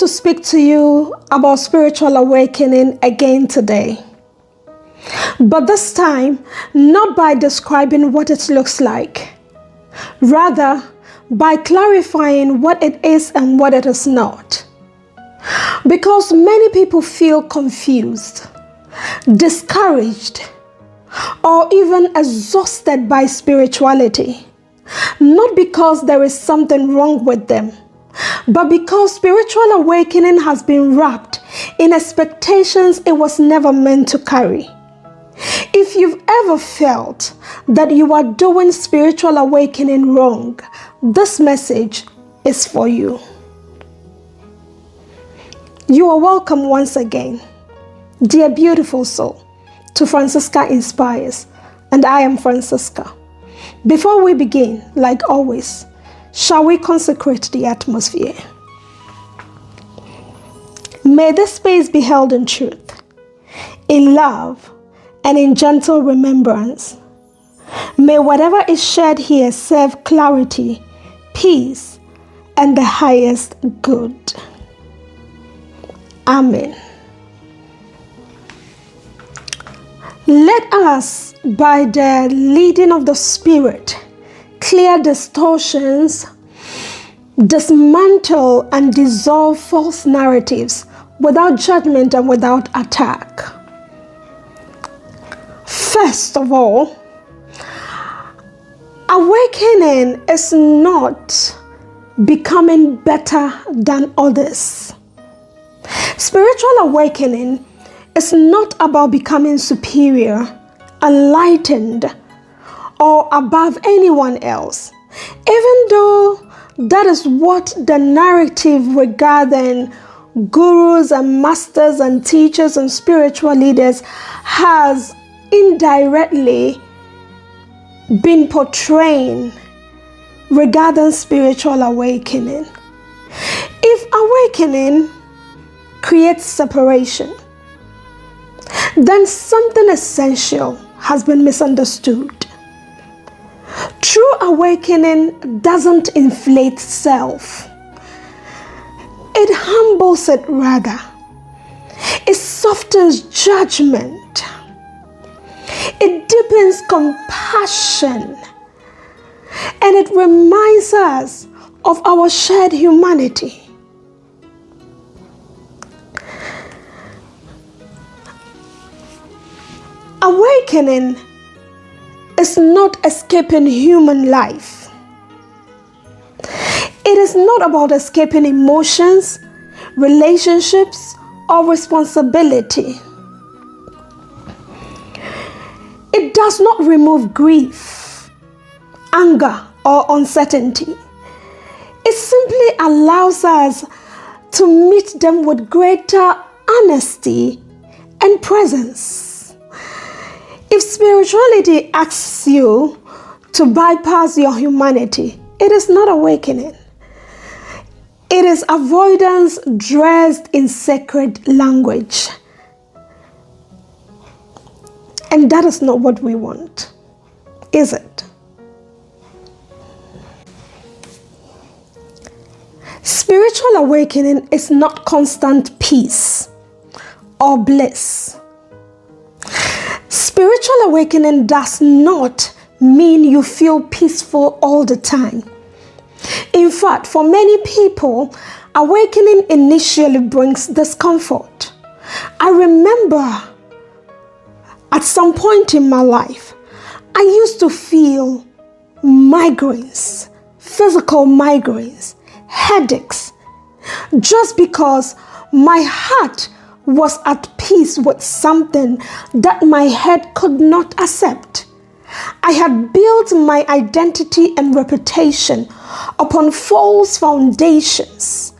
to speak to you about spiritual awakening again today. But this time, not by describing what it looks like, rather by clarifying what it is and what it is not. Because many people feel confused, discouraged, or even exhausted by spirituality. Not because there is something wrong with them, but because spiritual awakening has been wrapped in expectations it was never meant to carry. If you've ever felt that you are doing spiritual awakening wrong, this message is for you. You are welcome once again, dear beautiful soul, to Francisca Inspires, and I am Francisca. Before we begin, like always, shall we consecrate the atmosphere? May this space be held in truth, in love, and in gentle remembrance. May whatever is shared here serve clarity, peace, and the highest good. Amen. Let us, by the leading of the Spirit, clear distortions, dismantle and dissolve false narratives without judgment and without attack. First of all, awakening is not becoming better than others. Spiritual awakening is not about becoming superior, enlightened, or above anyone else, even though that is what the narrative regarding gurus and masters and teachers and spiritual leaders has indirectly been portraying regarding spiritual awakening. If awakening creates separation, then something essential has been misunderstood. True awakening doesn't inflate self. It humbles it rather. It softens judgment. It deepens compassion. And it reminds us of our shared humanity. Awakening is not escaping human life. It is not about escaping emotions, relationships, or responsibility. It does not remove grief, anger, or uncertainty. It simply allows us to meet them with greater honesty and presence. If spirituality asks you to bypass your humanity, it is not awakening. It is avoidance dressed in sacred language. And that is not what we want, is it? Spiritual awakening is not constant peace or bliss. Spiritual awakening does not mean you feel peaceful all the time. In fact, for many people, awakening initially brings discomfort. I remember at some point in my life, I used to feel migraines, physical migraines, headaches, just because my heart was at peace with something that my head could not accept. I had built my identity and reputation upon false foundations,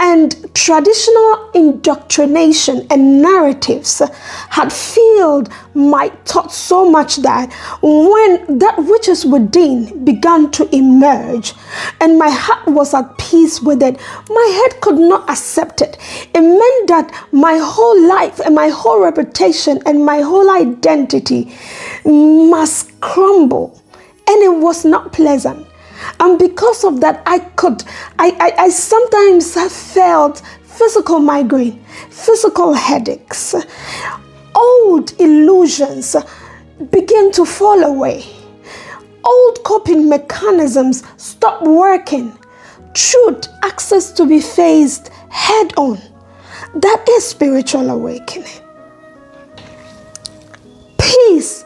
and traditional indoctrination and narratives had filled my thoughts so much that when that which is within began to emerge and my heart was at peace with it, my head could not accept it. It meant that my whole life and my whole reputation and my whole identity must crumble, and it was not pleasant. And because of that, I sometimes felt physical migraine, physical headaches. Old illusions begin to fall away. Old coping mechanisms stop working. Truth access to be faced head on. That is spiritual awakening. Peace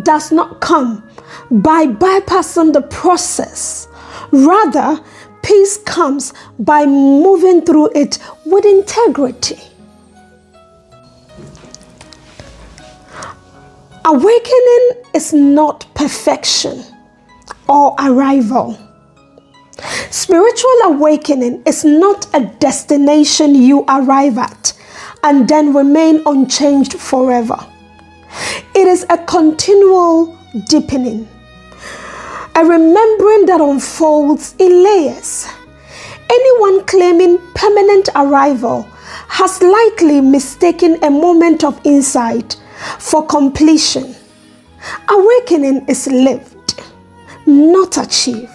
does not come by bypassing the process. Rather, peace comes by moving through it with integrity. Awakening is not perfection or arrival. Spiritual awakening is not a destination you arrive at and then remain unchanged forever. It is a continual deepening, a remembering that unfolds in layers. Anyone claiming permanent arrival has likely mistaken a moment of insight for completion. Awakening is lived, not achieved.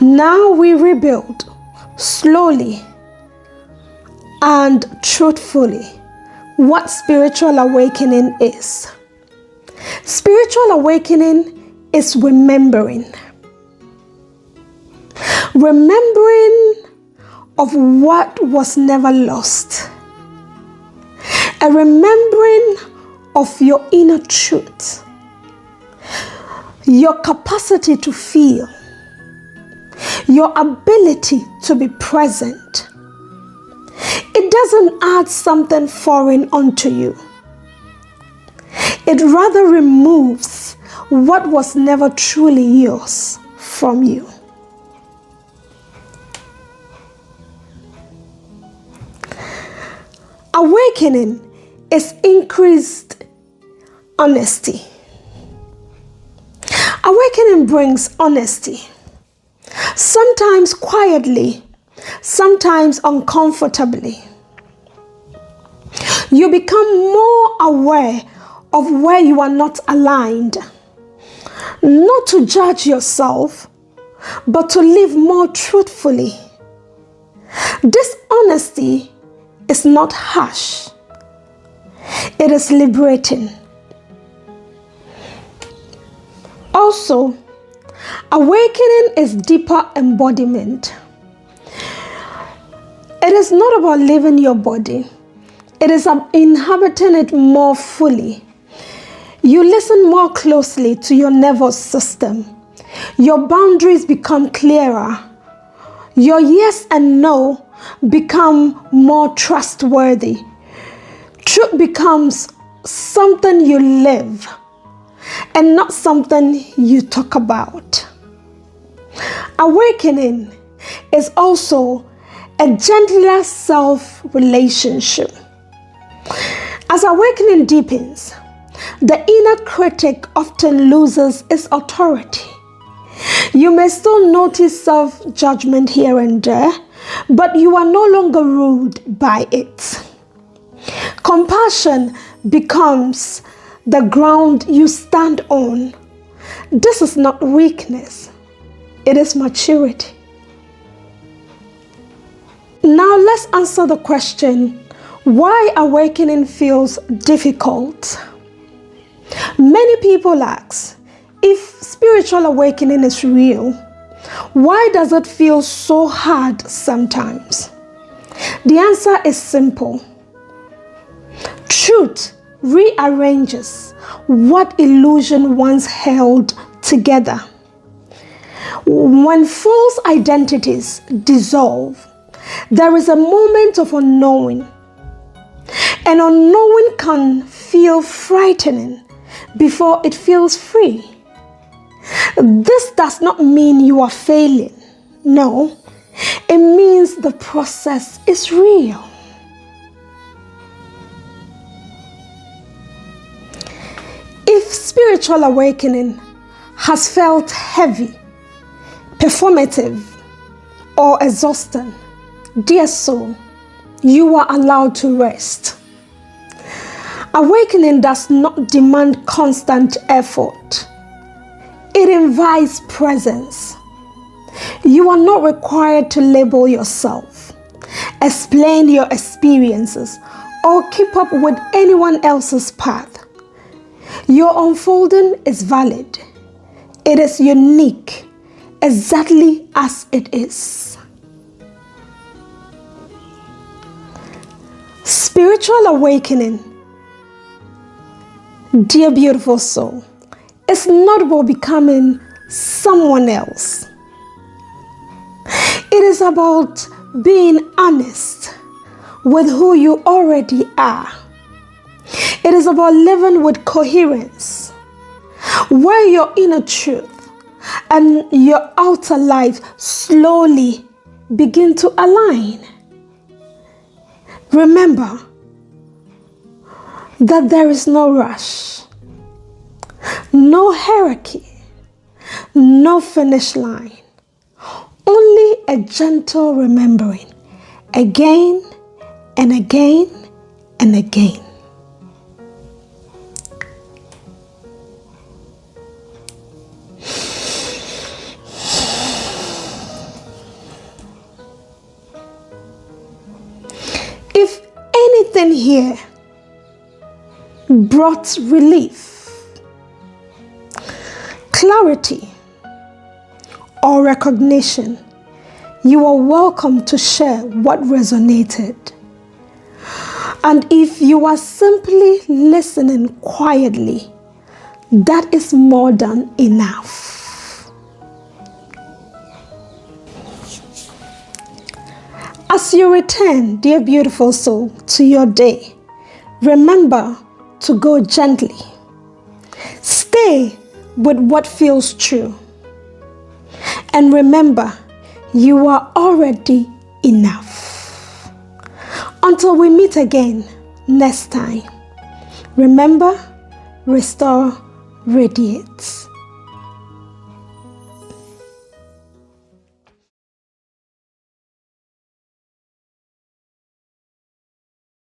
Now we rebuild slowly and truthfully what spiritual awakening is. Spiritual awakening is remembering. Remembering of what was never lost. A remembering of your inner truth. Your capacity to feel. Your ability to be present. It doesn't add something foreign onto you. It rather removes what was never truly yours from you. Awakening is increased honesty. Awakening brings honesty. Sometimes quietly, sometimes uncomfortably. You become more aware of where you are not aligned. Not to judge yourself, but to live more truthfully. This honesty is not harsh. It is liberating. Also, awakening is deeper embodiment. It is not about living your body. It is inhabiting it more fully. You listen more closely to your nervous system. Your boundaries become clearer. Your yes and no become more trustworthy. Truth becomes something you live and not something you talk about. Awakening is also a gentler self-relationship. As awakening deepens, the inner critic often loses its authority. You may still notice self-judgment here and there, but you are no longer ruled by it. Compassion becomes the ground you stand on. This is not weakness, it is maturity. Now let's answer the question, why awakening feels difficult? Many people ask, if spiritual awakening is real, why does it feel so hard sometimes? The answer is simple. Truth rearranges what illusion once held together. When false identities dissolve, there is a moment of unknowing. And unknowing can feel frightening before it feels free. This does not mean you are failing. No, it means the process is real. If spiritual awakening has felt heavy, performative, or exhausting, dear soul, you are allowed to rest. Awakening does not demand constant effort. It invites presence. You are not required to label yourself, explain your experiences, or keep up with anyone else's path. Your unfolding is valid. It is unique, exactly as it is. Spiritual awakening, dear beautiful soul, is not about becoming someone else. It is about being honest with who you already are. It is about living with coherence, where your inner truth and your outer life slowly begin to align. Remember that there is no rush, no hierarchy, no finish line, only a gentle remembering again and again and again. If anything here brought relief, clarity, or recognition, you are welcome to share what resonated. And if you are simply listening quietly, that is more than enough. As you return, dear beautiful soul, to your day, remember to go gently. Stay with what feels true. And remember, you are already enough. Until we meet again next time, remember, restore, radiate.